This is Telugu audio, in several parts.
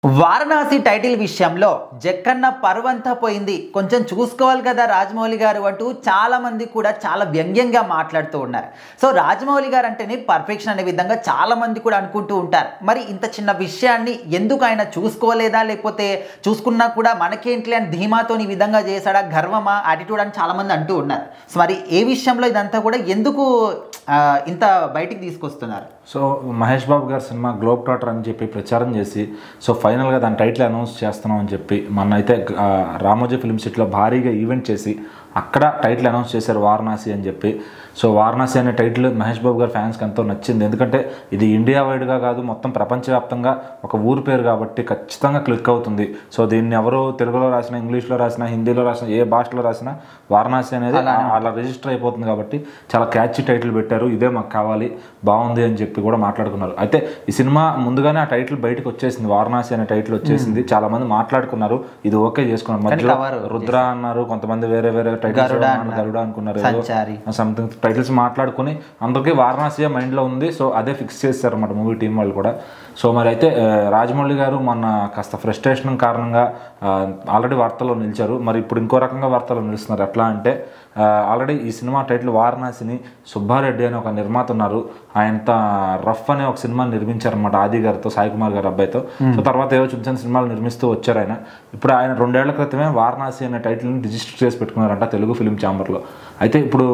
వారణాసి టైటిల్ విషయంలో జక్కన్న పరువంతా పోయింది, కొంచెం చూసుకోవాలి కదా రాజమౌళి గారు అంటూ చాలామంది కూడా చాలా వ్యంగ్యంగా మాట్లాడుతూ ఉన్నారు. సో రాజమౌళి గారు అంటేనే పర్ఫెక్షన్ అనే విధంగా చాలామంది కూడా అనుకుంటూ ఉంటారు. మరి ఇంత చిన్న విషయాన్ని ఎందుకు ఆయన చూసుకోలేదా, లేకపోతే చూసుకున్నా కూడా మనకేంటి అని ధీమాతోని ఈ విధంగా చేశాడా, గర్వమా, యాటిట్యూడ్ అని చాలామంది అంటూ ఉన్నారు. సో మరి ఏ విషయంలో ఇదంతా కూడా ఎందుకు ఇంత బయటికి తీసుకొస్తున్నారు? సో మహేష్ బాబు గారి సినిమా గ్లోబ్ ట్రాటర్ అని చెప్పి ప్రచారం చేసి సో ఫైనల్గా దాని టైటిల్ అనౌన్స్ చేస్తున్నాం అని చెప్పి మొన్న అయితే రామోజీ ఫిల్మ్ సిటీలో భారీగా ఈవెంట్ చేసి అక్కడ టైటిల్ అనౌన్స్ చేశారు వారణాసి అని చెప్పి. సో వారణాసి అనే టైటిల్ మహేష్ బాబు గారి ఫ్యాన్స్కి ఎంతో నచ్చింది. ఎందుకంటే ఇది ఇండియా వైడ్గా కాదు, మొత్తం ప్రపంచవ్యాప్తంగా ఒక ఊరు పేరు కాబట్టి ఖచ్చితంగా క్లిక్ అవుతుంది. సో దీన్ని ఎవరు తెలుగులో రాసినా, ఇంగ్లీష్లో రాసినా, హిందీలో రాసినా, ఏ భాషలో రాసినా వారణాసి అనేది అలా రిజిస్టర్ అయిపోతుంది కాబట్టి చాలా క్యాచీ టైటిల్ పెట్టారు. ఇదే మాకు కావాలి, బాగుంది అని చెప్పి కూడా మాట్లాడుకున్నారు. అయితే ఈ సినిమా ముందుగానే ఆ టైటిల్ బయటకు వచ్చేసింది, వారణాసి అనే టైటిల్ వచ్చేసింది. చాలా మంది మాట్లాడుకున్నారు, ఇది ఓకే చేసుకున్నారు. మధ్యలో రుద్ర అన్నారు, కొంతమంది వేరే వేరే టైటిల్స్ గరుడ అనుకున్నారు, సంథింగ్ టైటిల్స్ మాట్లాడుకుని అందరికీ వారణాసి మైండ్లో ఉంది. సో అదే ఫిక్స్ చేశారు అన్నమాట మూవీ టీం వాళ్ళు కూడా. సో మరి అయితే రాజమౌళి గారు మొన్న కాస్త ఫ్రస్ట్రేషన్ కారణంగా ఆల్రెడీ వార్తల్లో నిలిచారు. మరి ఇప్పుడు ఇంకో రకంగా వార్తల్లో నిలుస్తున్నారు. ఎట్లా అంటే ఆల్రెడీ ఈ సినిమా టైటిల్ వారణాసిని సుబ్బారెడ్డి అని ఒక నిర్మాత ఉన్నారు, ఆయనంత రఫ్ అనే ఒక సినిమా నిర్మించారనమాట ఆది గారితో, సాయి కుమార్ గారి అబ్బాయితో. సో తర్వాత ఏవో చిన్న చిన్న సినిమాలు నిర్మిస్తూ వచ్చారు ఆయన. ఇప్పుడు ఆయన 2 ఏళ్ల క్రితమే వారణాసి అనే టైటిల్ని రిజిస్టర్ చేసి పెట్టుకున్నారంట తెలుగు ఫిలిం ఛాంబర్లో. అయితే ఇప్పుడు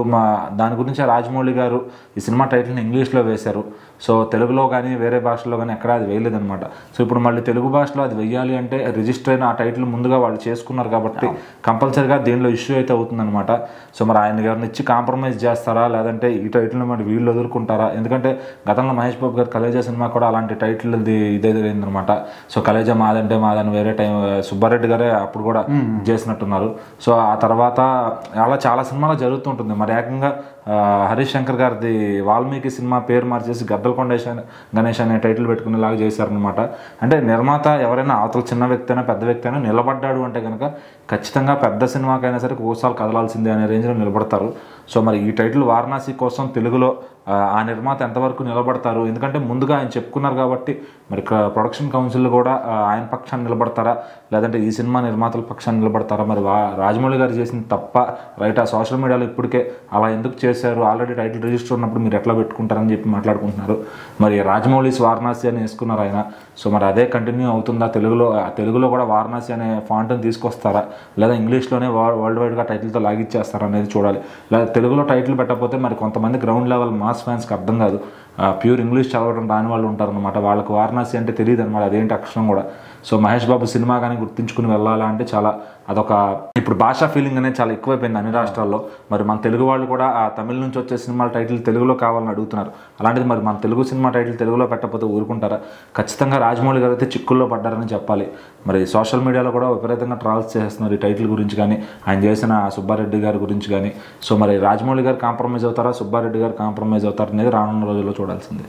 దాని గురించి రాజమౌళి గారు ఈ సినిమా టైటిల్ని ఇంగ్లీష్లో వేశారు. సో తెలుగులో కానీ వేరే భాషలో కానీ ఎక్కడ అది వేయలేదనమాట. సో ఇప్పుడు మళ్ళీ తెలుగు భాషలో అది వెయ్యాలి అంటే రిజిస్టర్ అయిన ఆ టైటిల్ ముందుగా వాళ్ళు చేసుకున్నారు కాబట్టి కంపల్సరీగా దీనిలో ఇష్యూ అయితే అవుతుందన్నమాట. సో మరి ఆయన గారిని ఇచ్చి కాంప్రమైజ్ చేస్తారా, లేదంటే ఈ టైటిల్ని మరి వీళ్ళు ఎదుర్కొంటారా? ఎందుకంటే గతంలో మహేష్ బాబు గారు కలేజా సినిమా కూడా అలాంటి టైటిల్ ఇదేదైందనమాట. సో కలేజా మాదంటే మాదని వేరే టైం సుబ్బారెడ్డి గారే అప్పుడు కూడా చేసినట్టున్నారు. సో ఆ తర్వాత అలా చాలా సినిమాలు జరుగుతుంటుంది. మరి ఏకంగా హరీష్ శంకర్ గారిది వాల్మీకి సినిమా పేరు మార్చేసి గద్దలకొండ గణేష్ అనే టైటిల్ పెట్టుకునేలాగా చేశారనమాట. అంటే నిర్మాత ఎవరైనా అవతల చిన్న వ్యక్తి అయినా పెద్ద వ్యక్తి అయినా నిలబడ్డాడు అంటే కనుక ఖచ్చితంగా పెద్ద సినిమాకైనా సరే కోసాలు కదలాల్సిందే అనే రేంజ్లో నిలబడతారు. సో మరి ఈ టైటిల్ వారణాసి కోసం తెలుగులో ఆ నిర్మాత ఎంతవరకు నిలబడతారు? ఎందుకంటే ముందుగా ఆయన చెప్పుకున్నారు కాబట్టి మరి ప్రొడక్షన్ కౌన్సిల్ కూడా ఆయన పక్షాన్ని నిలబడతారా, లేదంటే ఈ సినిమా నిర్మాతల పక్షాన్ని నిలబడతారా? మరి రాజమౌళి గారు చేసిన తప్ప రైట్, ఆ సోషల్ మీడియాలో ఇప్పటికే అలా ఎందుకు చేశారు, ఆల్రెడీ టైటిల్ రిజిస్టర్ ఉన్నప్పుడు మీరు ఎట్లా పెట్టుకుంటారని చెప్పి మాట్లాడుకుంటున్నారు. మరి రాజమౌళి వారణాసి అని వేసుకున్నారు ఆయన. సో మరి అదే కంటిన్యూ అవుతుందా? తెలుగులో కూడా వారణాసి అనే ఫాంట్ని తీసుకొస్తారా, లేదా ఇంగ్లీష్లోనే వరల్డ్ వైడ్గా టైటిల్తో లాగిచ్చేస్తారా అనేది చూడాలి. లేదా తెలుగులో టైటిల్ పెట్టకపోతే మరి కొంతమంది గ్రౌండ్ లెవెల్ మాస్ ఫ్యాన్స్కి అర్థం కాదు, ప్యూర్ ఇంగ్లీష్ చదవడం రాని వాళ్ళు ఉంటారనమాట. వాళ్ళకి వారణాసి అంటే తెలియదు అనమాట, అదేంటి అక్షరం కూడా. సో మహేష్ బాబు సినిమా కానీ గుర్తించుకుని వెళ్ళాలా అంటే చాలా అదొక ఇప్పుడు భాషా ఫీలింగ్ అనేది చాలా ఎక్కువైపోయింది అన్ని రాష్ట్రాల్లో. మరి మన తెలుగు వాళ్ళు కూడా ఆ తమిళ నుంచి వచ్చే సినిమాల టైటిల్ తెలుగులో కావాలని అడుగుతున్నారు. అలాంటిది మరి మన తెలుగు సినిమా టైటిల్ తెలుగులో పెట్టకపోతే ఊరుకుంటారా? ఖచ్చితంగా రాజమౌళి గారు అయితే చిక్కుల్లో పడ్డారని చెప్పాలి. మరి సోషల్ మీడియాలో కూడా విపరీతంగా ట్రాల్స్ చేస్తున్నారు ఈ టైటిల్ గురించి కానీ, ఆయన చేసిన సుబ్బారెడ్డి గారి గురించి కానీ. సో మరి రాజమౌళి గారు కాంప్రమైజ్ అవుతారా, సుబ్బారెడ్డి గారు కాంప్రమైజ్ అవుతారా అనేది రానున్న రోజుల్లో చూడాల్సిందే.